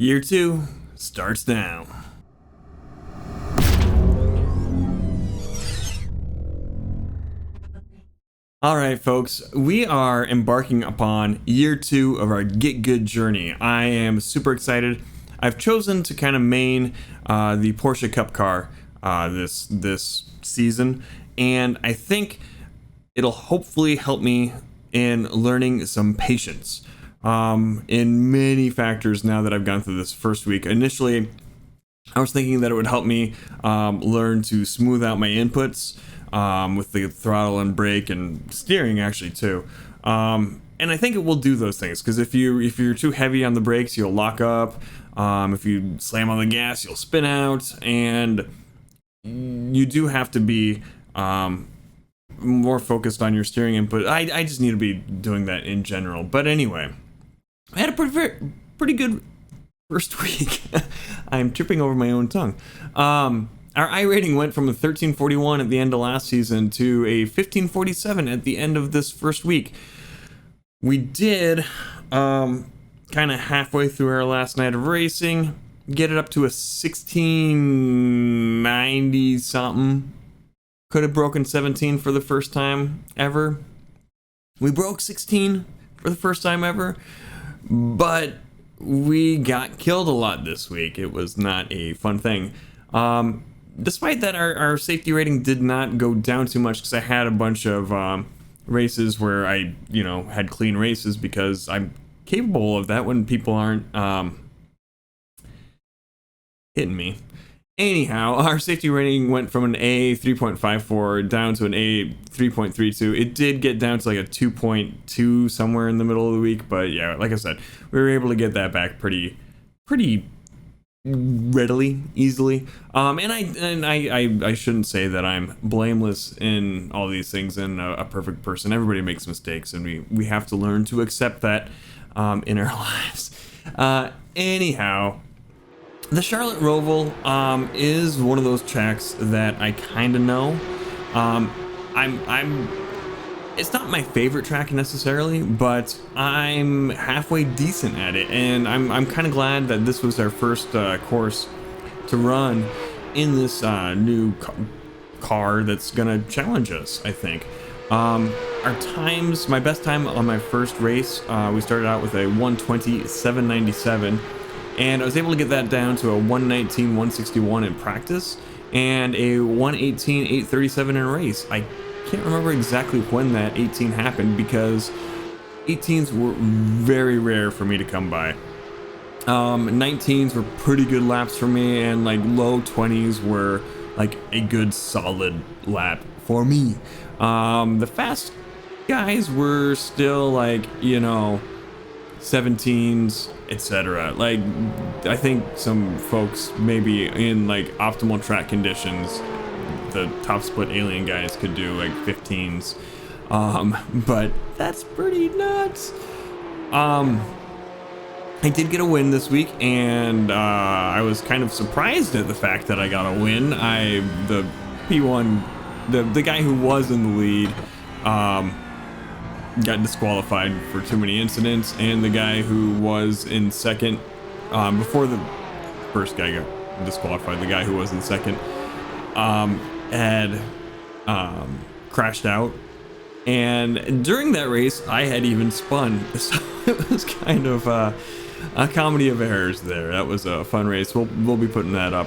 Year 2 starts now. Alright folks, we are embarking upon year 2 of our Git Good journey. I am super excited. I've chosen to kind of main the Porsche Cup car this season, and I think it'll hopefully help me in learning some patience in many factors now that I've gone through this first week. Initially, I was thinking that it would help me learn to smooth out my inputs with the throttle and brake and steering actually too. And I think it will do those things, because if you're too heavy on the brakes, you'll lock up. If you slam on the gas, you'll spin out, and you do have to be more focused on your steering input. I just need to be doing that in general. But anyway, I had a pretty good first week. I'm tripping over my own tongue. Our I rating went from a 1341 at the end of last season to a 1547 at the end of this first week. We did, kind of halfway through our last night of racing, get it up to a 1690 something. Could have broken 17 for the first time ever. We broke 16 for the first time ever, but we got killed a lot this week. It was not a fun thing. Despite that, our safety rating did not go down too much, because I had a bunch of races where I, had clean races, because I'm capable of that when people aren't hitting me. Anyhow, our safety rating went from an A 3.54 down to an A 3.32. It did get down to like a 2.2 somewhere in the middle of the week, but yeah, like I said, we were able to get that back pretty readily, easily. And I shouldn't say that I'm blameless in all these things and a perfect person. Everybody makes mistakes, and we have to learn to accept that in our lives. Anyhow, the Charlotte Roval is one of those tracks that I kind of know. It's not my favorite track necessarily, but I'm halfway decent at it, and I'm kind of glad that this was our first course to run in this new car that's gonna challenge us, I think. Our times, my best time on my first race, we started out with a 1:20.797, and I was able to get that down to a 1:19.161 in practice and a 1:18.837 in a race. I can't remember exactly when that 18 happened, because 18s were very rare for me to come by. 19s were pretty good laps for me, and like low 20s were like a good solid lap for me. The fast guys were still like 17s, etc. Like, I think some folks maybe in like optimal track conditions, the top split alien guys could do like 15s, but that's pretty nuts. I did get a win this week, and I was kind of surprised at the fact that I got a win. The P1, the guy who was in the lead got disqualified for too many incidents, and the guy who was in second, before the first guy got disqualified, the guy who was in second had crashed out, and during that race I had even spun, so it was kind of a comedy of errors there. That was a fun race. We'll be putting that up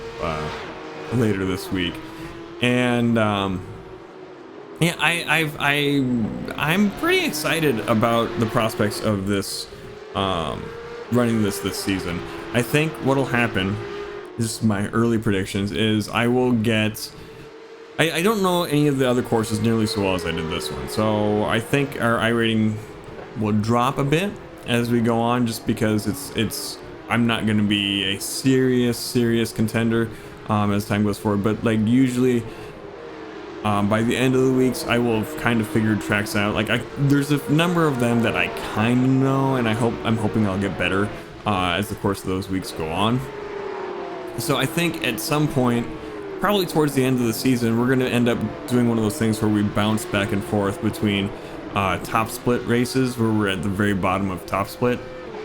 later this week, and yeah, I'm pretty excited about the prospects of this running this season. I think what'll happen, this is my early predictions, is I will get, I don't know any of the other courses nearly so well as I did this one, so I think our I rating will drop a bit as we go on, just because I'm not going to be a serious contender as time goes forward, but like usually by the end of the weeks I will have kind of figured tracks out. Like there's a number of them that I kind of know, and I'm hoping I'll get better as the course of those weeks go on. So I think at some point, probably towards the end of the season, we're going to end up doing one of those things where we bounce back and forth between top split races, where we're at the very bottom of top split,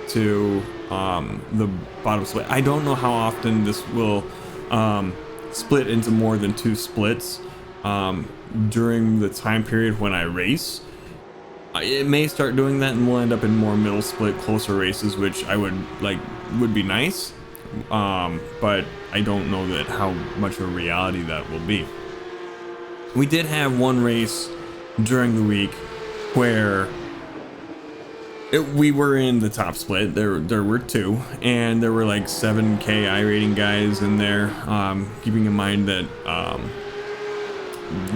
to the bottom split. I don't know how often this will split into more than 2 splits during the time period when I race. It may start doing that, and we'll end up in more middle split, closer races, which I would be nice. But I don't know that how much of a reality that will be. We did have one race during the week where we were in the top split. There were 2, and there were like 7K iRating guys in there. Keeping in mind that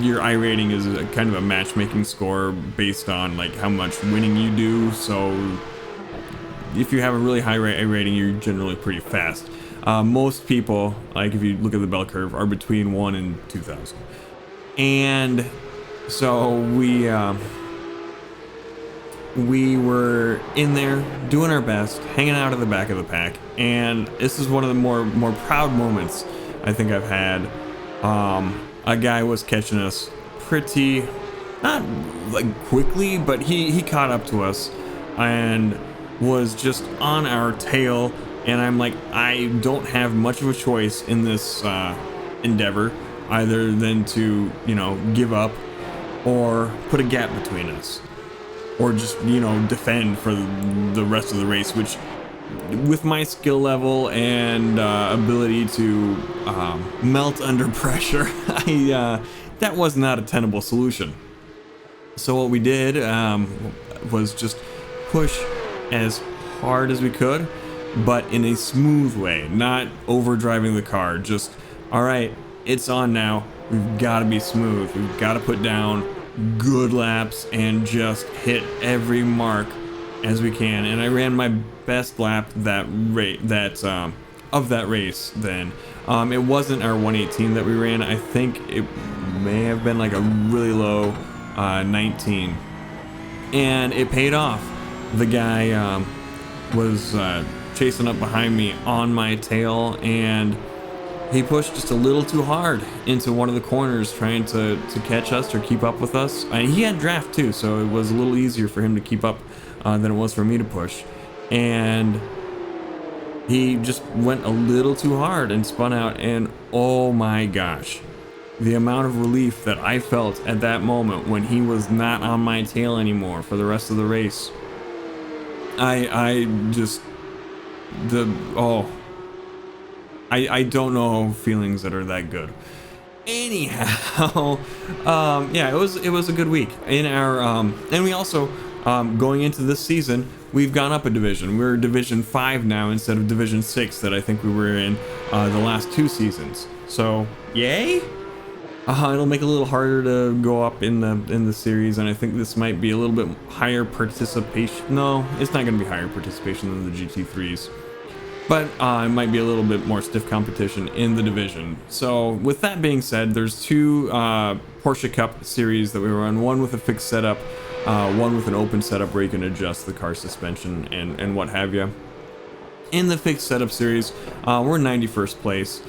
your iRating is a kind of a matchmaking score based on like how much winning you do. So if you have a really high iRating, you're generally pretty fast. Most people, like if you look at the bell curve, are between 1 and 2,000. And so we were in there doing our best, hanging out at the back of the pack, and this is one of the more proud moments I think I've had. A guy was catching us pretty, not like quickly, but he caught up to us and was just on our tail, and I'm like, I don't have much of a choice in this endeavor either than to, you know, give up or put a gap between us, or just, you know, defend for the rest of the race, which with my skill level and ability to melt under pressure, that was not a tenable solution. So what we did was just push as hard as we could, but in a smooth way, not overdriving the car. Just, all right, it's on now. We've got to be smooth. We've got to put down good laps and just hit every mark as we can. And I ran my best lap of that race then. It wasn't our 118 that we ran. I think it may have been like a really low 19, and it paid off. The guy was chasing up behind me on my tail, and he pushed just a little too hard into one of the corners trying to catch us or keep up with us. He had draft too, so it was a little easier for him to keep up than it was for me to push. And he just went a little too hard and spun out, and oh my gosh, the amount of relief that I felt at that moment when he was not on my tail anymore for the rest of the race. I don't know feelings that are that good. Anyhow, yeah, it was a good week in our and we also going into this season, we've gone up a division. We're Division 5 now instead of Division 6 that I think we were in the last 2 seasons. So yay! It'll make it a little harder to go up in the series, and I think this might be a little bit higher participation. No, it's not going to be higher participation than the GT3s, but it might be a little bit more stiff competition in the division. So with that being said, there's 2 Porsche Cup series that we run, one with a fixed setup, one with an open setup where you can adjust the car suspension and what have you. In the fixed setup series, we're 91st place.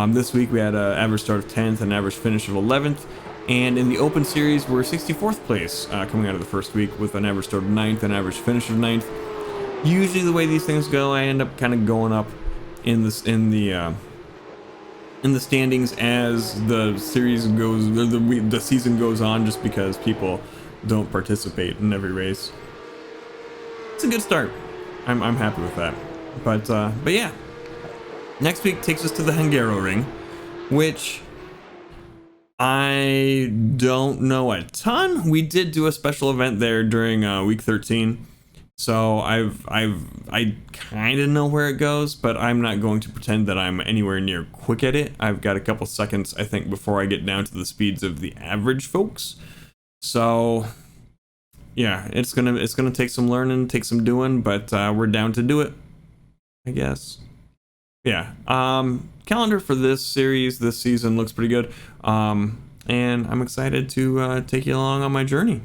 This week we had an average start of 10th and average finish of 11th, and in the open series we're 64th place coming out of the first week with an average start of 9th and average finish of 9th. Usually the way these things go, I end up kind of going up in the standings as the series goes, the season goes on, just because people don't participate in every race. It's a good start. I'm happy with that. But yeah. Next week takes us to the Hungaroring, which I don't know a ton. We did do a special event there during week 13, so I kind of know where it goes, but I'm not going to pretend that I'm anywhere near quick at it. I've got a couple seconds, I think, before I get down to the speeds of the average folks. So yeah, it's gonna take some learning, take some doing, but we're down to do it, I guess. Yeah, calendar for this series, this season looks pretty good, and I'm excited to take you along on my journey.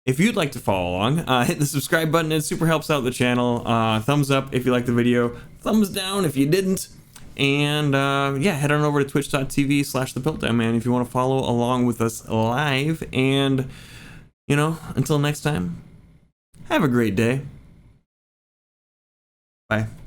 If you'd like to follow along, hit the subscribe button. It super helps out the channel. Thumbs up if you like the video, thumbs down if you didn't, and yeah, head on over to twitch.tv/thepiltdownman if you want to follow along with us live. And you know, until next time, have a great day. Bye.